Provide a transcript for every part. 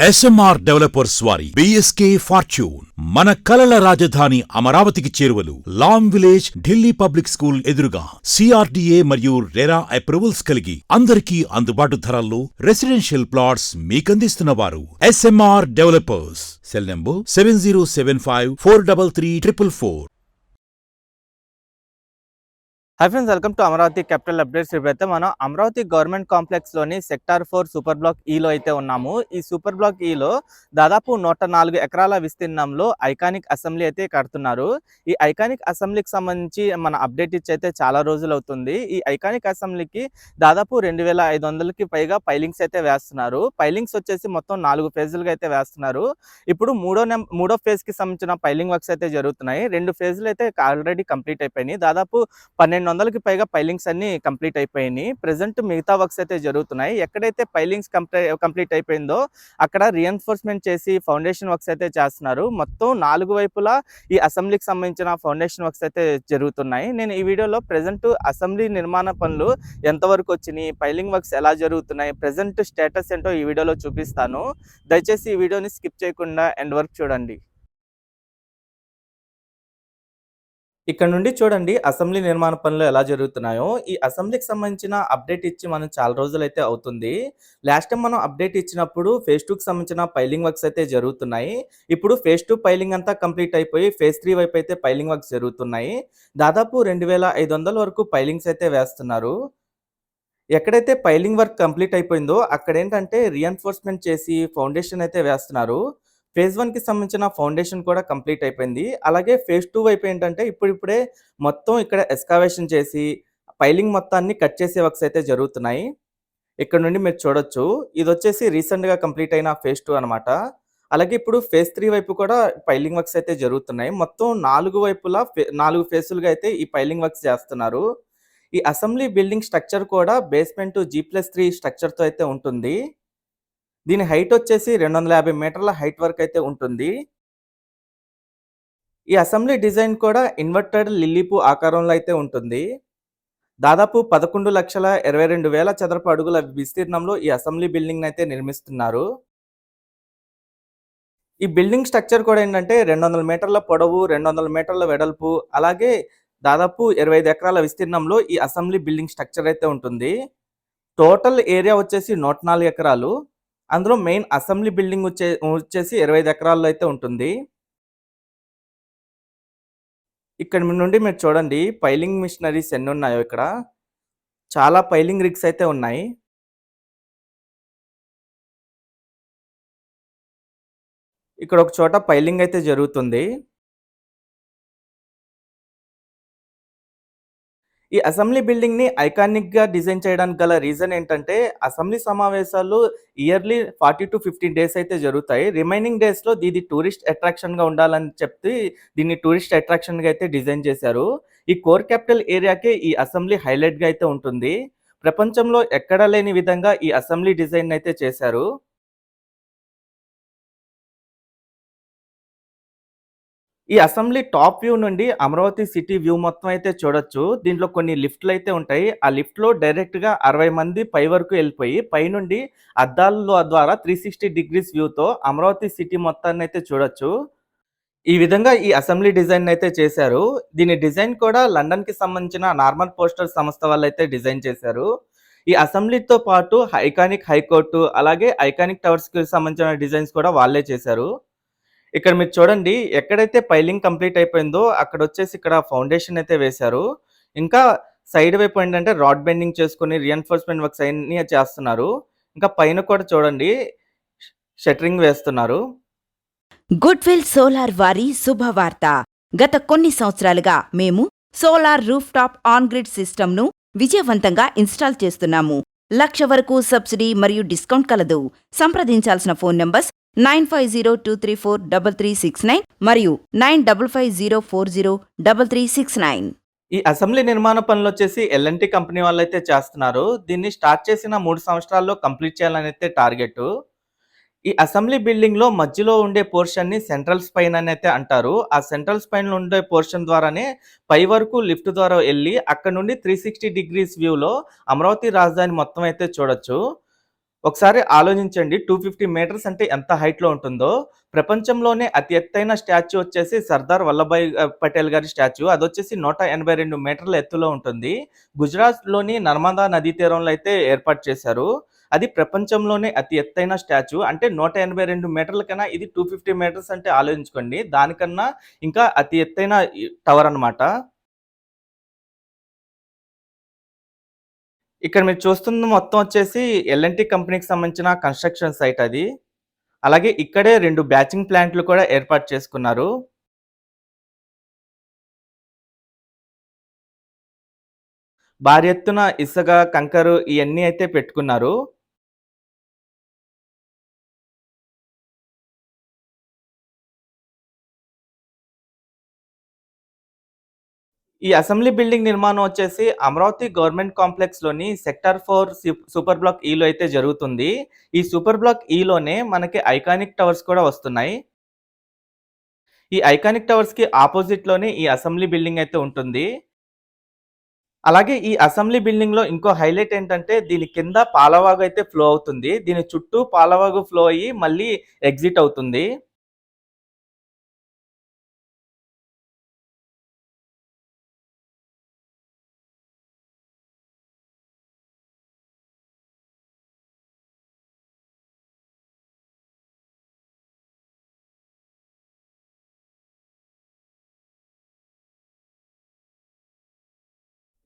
SMR developers వారి BSK fortune మన కలల రాజధాని అమరావతికి చేరువలు Lam village Delhi public school ఎదురుగా సిఆర్డీఏ మరియు రెరా అప్రూవల్స్ కలిగి అందరికీ అందుబాటు ధరల్లో రెసిడెన్షియల్ ప్లాట్స్ మీకందిస్తున్నవారు SMR developers. Cell number 7075433444. Hi friends, welcome to Amaravati capital updates. ఇప్పుడైతే మనం అమరావతి గవర్నమెంట్ కాంప్లెక్స్లోని సెక్టార్ 4 సూపర్ బ్లాక్ ఈలో అయితే ఉన్నాము. ఈ సూపర్ బ్లాక్ ఈలో దాదాపు 104 ఎకరాల విస్తీర్ణంలో ఐకానిక్ అసెంబ్లీ అయితే కడుతున్నారు. ఈ ఐకానిక్ అసెంబ్లీకి సంబంధించి మన అప్డేట్ ఇచ్చి అయితే చాలా రోజులు అవుతుంది. ఈ ఐకానిక్ అసెంబ్లీకి దాదాపు 2500కి పైగా పైలింగ్స్ అయితే వేస్తున్నారు. పైలింగ్స్ వచ్చేసి మొత్తం 4 ఫేజులుగా అయితే వేస్తున్నారు. ఇప్పుడు మూడో ఫేజ్కి సంబంధించిన పైలింగ్ వర్క్స్ అయితే జరుగుతున్నాయి. 2 ఫేజులు అయితే ఆల్రెడీ కంప్లీట్ అయిపోయినాయి. దాదాపు 1200కి పైగా పైలింగ్స్ అన్ని కంప్లీట్ అయిపోయినాయి. ప్రెసెంట్ మిగతా వర్క్స్ అయితే జరుగుతున్నాయి. ఎక్కడైతే పైలింగ్స్ కంప్లీట్ అయిపోయిందో అక్కడ రీఎన్ఫోర్స్మెంట్ చేసి ఫౌండేషన్ వర్క్స్ అయితే చేస్తున్నారు. మొత్తం 4 వైపులా ఈ అసెంబ్లీకి సంబంధించిన ఫౌండేషన్ వర్క్స్ అయితే జరుగుతున్నాయి. నేను ఈ వీడియోలో ప్రెసెంట్ అసెంబ్లీ నిర్మాణ పనులు ఎంతవరకు వచ్చినాయి, పైలింగ్ వర్క్స్ ఎలా జరుగుతున్నాయి, ప్రెసెంట్ స్టేటస్ ఏంటో ఈ వీడియోలో చూపిస్తాను. దయచేసి ఈ వీడియోని స్కిప్ చేయకుండా ఎండ్ వరకు చూడండి. ఇక్కడ నుండి చూడండి అసెంబ్లీ నిర్మాణ పనులు ఎలా జరుగుతున్నాయో. ఈ అసెంబ్లీకి సంబంధించిన అప్డేట్ ఇచ్చి మనం చాలా రోజులైతే అవుతుంది. లాస్ట్ టైం మనం అప్డేట్ ఇచ్చినప్పుడు ఫేజ్ 2కి సంబంధించిన పైలింగ్ వర్క్స్ అయితే జరుగుతున్నాయి. ఇప్పుడు ఫేజ్ 2 పైలింగ్ అంతా కంప్లీట్ అయిపోయి ఫేజ్ 3 వైపు అయితే పైలింగ్ వర్క్స్ జరుగుతున్నాయి. దాదాపు 2500 వరకు పైలింగ్స్ అయితే వేస్తున్నారు. ఎక్కడైతే పైలింగ్ వర్క్ కంప్లీట్ అయిపోయిందో అక్కడ ఏంటంటే రీఎన్ఫోర్స్మెంట్ చేసి ఫౌండేషన్ అయితే వేస్తున్నారు. ఫేజ్ 1కి సంబంధించిన ఫౌండేషన్ కూడా కంప్లీట్ అయిపోయింది. అలాగే ఫేజ్ 2 వైపు ఏంటంటే ఇప్పుడిప్పుడే మొత్తం ఇక్కడ ఎస్కావేషన్ చేసి పైలింగ్ మొత్తాన్ని కట్ చేసే వర్క్స్ అయితే జరుగుతున్నాయి. ఇక్కడ నుండి మీరు చూడొచ్చు, ఇది వచ్చేసి రీసెంట్గా కంప్లీట్ అయిన ఫేజ్ 2 అనమాట. అలాగే ఇప్పుడు ఫేజ్ 3 వైపు కూడా పైలింగ్ వర్క్స్ అయితే జరుగుతున్నాయి. మొత్తం 4 వైపులా 4 ఫేజులుగా అయితే ఈ పైలింగ్ వర్క్స్ చేస్తున్నారు. ఈ అసెంబ్లీ బిల్డింగ్ స్ట్రక్చర్ కూడా బేస్మెంట్ G+3 స్ట్రక్చర్తో అయితే ఉంటుంది. దీని హైట్ వచ్చేసి 250 మీటర్ల హైట్ వరకు అయితే ఉంటుంది. ఈ అసెంబ్లీ డిజైన్ కూడా ఇన్వర్టెడ్ లిల్లీపు ఆకారంలో అయితే ఉంటుంది. దాదాపు 11,22,000 చదరపు అడుగుల విస్తీర్ణంలో ఈ అసెంబ్లీ బిల్డింగ్ అయితే నిర్మిస్తున్నారు. ఈ బిల్డింగ్ స్ట్రక్చర్ కూడా ఏంటంటే 200 మీటర్ల పొడవు, 200 మీటర్ల వెడల్పు, అలాగే దాదాపు 25 ఎకరాల విస్తీర్ణంలో ఈ అసెంబ్లీ బిల్డింగ్ స్ట్రక్చర్ అయితే ఉంటుంది. టోటల్ ఏరియా వచ్చేసి 104 ఎకరాలు. అందులో మెయిన్ అసెంబ్లీ బిల్డింగ్ వచ్చేసి 25 ఎకరాల్లో అయితే ఉంటుంది. ఇక్కడ నుండి మీరు చూడండి పైలింగ్ మిషనరీస్ ఎన్ని ఉన్నాయో. ఇక్కడ చాలా పైలింగ్ రిగ్స్ అయితే ఉన్నాయి. ఇక్కడ ఒక చోట పైలింగ్ అయితే జరుగుతుంది. ఈ అసెంబ్లీ బిల్డింగ్‌ని ఐకానిక్‌గా డిజైన్ చేయడానికి గల రీజన్ ఏంటంటే, అసెంబ్లీ సమావేశాలు ఇయర్లీ 40-50 డేస్ అయితే జరుగుతాయి. రిమైనింగ్ డేస్‌లో ఇది టూరిస్ట్ అట్రాక్షన్‌గా ఉండాలని చెప్పి దీన్ని టూరిస్ట్ అట్రాక్షన్‌గా అయితే డిజైన్ చేశారు. ఈ కోర్ క్యాపిటల్ ఏరియాకే ఈ అసెంబ్లీ హైలైట్‌గా అయితే ఉంటుంది. ప్రపంచంలో ఎక్కడా లేని విధంగా ఈ అసెంబ్లీ డిజైన్ అయితే చేశారు. ఈ అసెంబ్లీ టాప్ వ్యూ నుండి అమరావతి సిటీ వ్యూ మొత్తం అయితే చూడొచ్చు. దీంట్లో కొన్ని లిఫ్ట్లు అయితే ఉంటాయి. ఆ లిఫ్ట్లో డైరెక్ట్గా 60 మంది పై వరకు వెళ్ళిపోయి పైనుండి అద్దాల ద్వారా 360 డిగ్రీస్ వ్యూతో అమరావతి సిటీ మొత్తాన్ని అయితే చూడొచ్చు. ఈ విధంగా ఈ అసెంబ్లీ డిజైన్ అయితే చేశారు. దీని డిజైన్ కూడా లండన్కి సంబంధించిన నార్మల్ పోస్టర్ సంస్థ వాళ్ళు అయితే డిజైన్ చేశారు. ఈ అసెంబ్లీతో పాటు ఐకానిక్ హైకోర్టు, అలాగే ఐకానిక్ టవర్స్కి సంబంధించిన డిజైన్స్ కూడా వాళ్ళే చేశారు. ఇక్కడ మీరు చూడండి, ఎక్కడైతే పైలింగ్ కంప్లీట్ అయిపోయిందో అక్కడ వచ్చేసి ఇక్కడ ఫౌండేషన్ అయితే వేశారు. ఇంకా సైడ్ వైపు ఏంటంటే రాడ్ బెండింగ్ చేసుకొని రీఎన్ఫోర్స్మెంట్ వర్క్స్ అన్ని చేస్తున్నారు. ఇంకా పైన కూడా చూడండి షట్టరింగ్ వేస్తున్నారు. గుడ్విల్ సోలార్ వారి శుభవార్త. గత కొన్ని సంవత్సరాలుగా మేము solar roof top on grid సిస్టమ్ను విజయవంతంగా ఇన్స్టాల్ చేస్తున్నాము. 1,00,000 వరకు సబ్సిడీ మరియు డిస్కౌంట్ కలదు. సంప్రదించాల్సిన ఫోన్ నంబర్స్ 9502343369 మరియు 9550403369. ఈ అసెంబ్లీ నిర్మాణ పనులు వచ్చేసి L&T కంపెనీ వాళ్ళు అయితే చేస్తున్నారు. దీన్ని స్టార్ట్ చేసిన 3 సంవత్సరాల్లో కంప్లీట్ చేయాలని అయితే టార్గెట్. ఈ అసెంబ్లీ బిల్డింగ్ లో మధ్యలో ఉండే పోర్షన్ ని సెంట్రల్ స్పైన్ అని అయితే అంటారు. ఆ సెంట్రల్ స్పైన్ లో ఉండే పోర్షన్ ద్వారానే పై వరకు లిఫ్ట్ ద్వారా వెళ్ళి అక్కడ నుండి 360 డిగ్రీస్ వ్యూ లో అమరావతి రాజధాని మొత్తం అయితే చూడొచ్చు. ఒకసారి ఆలోచించండి 250 మీటర్స్ అంటే ఎంత హైట్‌లో ఉంటుందో. ప్రపంచంలోనే అతి ఎత్తైన స్టాచ్యూ వచ్చేసి సర్దార్ వల్లభాయ్ పటేల్ గారి స్టాచ్యూ. అదొచ్చేసి 182 మీటర్ల ఎత్తులో ఉంటుంది. గుజరాత్‌లోని నర్మదా నదీ తీరంలో అయితే ఏర్పాటు చేశారు. అది ప్రపంచంలోనే అతి ఎత్తైన స్టాచ్యూ. అంటే 182 మీటర్ల కన్నా ఇది 250 మీటర్స్ అంటే ఆలోచించుకోండి. దానికన్నా ఇంకా అతి ఎత్తైన టవర్ అన్నమాట. ఇక్కడ మీరు చూస్తుంది మొత్తం వచ్చేసి ఎల్&టీ కంపెనీకి సంబంధించిన కన్‌స్ట్రక్షన్ సైట్ అది. అలాగే ఇక్కడే 2 బ్యాచింగ్ ప్లాంట్‌లు కూడా ఏర్పాటు చేసుకున్నారు. భారీ ఎత్తున ఇసుక, కంకరు ఇయన్నీ అయితే పెట్టుకున్నారు. ఈ అసెంబ్లీ బిల్డింగ్ నిర్మాణం వచ్చేసి అమరావతి గవర్నమెంట్ కాంప్లెక్స్‌లోని సెక్టార్ 4 సూపర్ బ్లాక్ ఈలో అయితే జరుగుతుంది. ఈ సూపర్ బ్లాక్ ఈలోనే మనకి ఐకానిక్ టవర్స్ కూడా వస్తున్నాయి. ఈ ఐకానిక్ టవర్స్‌కి అపోజిట్‌లోనే ఈ అసెంబ్లీ బిల్డింగ్ అయితే ఉంటుంది. అలాగే ఈ అసెంబ్లీ బిల్డింగ్‌లో ఇంకో హైలైట్ ఏంటంటే దీని కింద పాలవాగు అయితే ఫ్లో అవుతుంది. దీని చుట్టూ పాలవాగు ఫ్లో అయ్యి మళ్ళీ ఎగ్జిట్ అవుతుంది.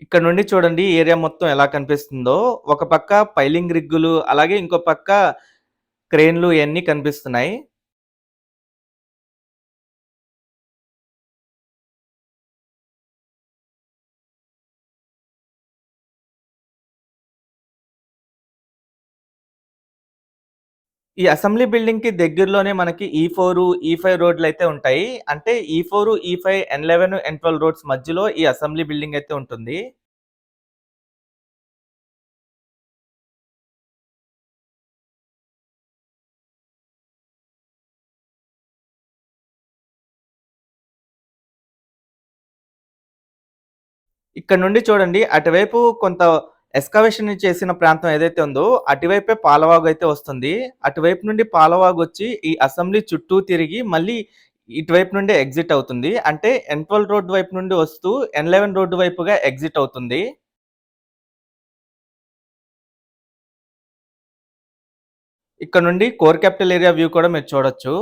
ఇక్కడ నుండి చూడండి ఏరియా మొత్తం ఎలా కనిపిస్తుందో. ఒక పక్క పైలింగ్ రిగ్గులు, అలాగే ఇంకో పక్క క్రేన్‌లు ఇయన్నీ కనిపిస్తున్నాయి. ఈ అసెంబ్లీ బిల్డింగ్‌కి దగ్గరలోనే మనకి ఈ4, ఈ5 రోడ్‌లయితే ఉంటాయి. అంటే ఈ4, ఈ5, N11, N12 రోడ్స్ మధ్యలో ఈ అసెంబ్లీ బిల్డింగ్ అయితే ఉంటుంది. ఇక్కడ నుండి చూడండి అటువైపు కొంత ఎక్స్‌కవేషన్ చేసిన ప్రాంతం ఏదైతే ఉందో అటువైపే పాలవాగు అయితే వస్తుంది. అటువైపు నుండి పాలవాగొచ్చి ఈ అసెంబ్లీ చుట్టూ తిరిగి మళ్ళీ ఇటువైపు నుండి ఎగ్జిట్ అవుతుంది. అంటే N12 రోడ్ వైపు నుండి వస్తూ N11 రోడ్డు వైపుగా ఎగ్జిట్ అవుతుంది. ఇక్కడ నుండి కోర్ క్యాపిటల్ ఏరియా వ్యూ కూడా మీరు చూడొచ్చు.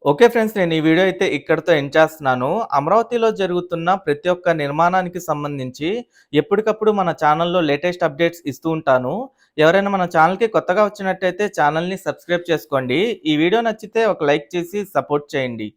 Okay friends. నేను ఈ వీడియో అయితే ఇక్కడితో ఎండ్ చేస్తున్నాను. అమరావతిలో జరుగుతున్న ప్రతి ఒక్క నిర్మాణానికి సంబంధించి ఎప్పటికప్పుడు మన ఛానల్‌లో లేటెస్ట్ అప్డేట్స్ ఇస్తూ ఉంటాను. ఎవరైనా మన ఛానల్‌కి కొత్తగా వచ్చినట్టయితే ఛానల్‌ని సబ్స్క్రైబ్ చేసుకోండి. ఈ వీడియో నచ్చితే ఒక లైక్ చేసి సపోర్ట్ చేయండి.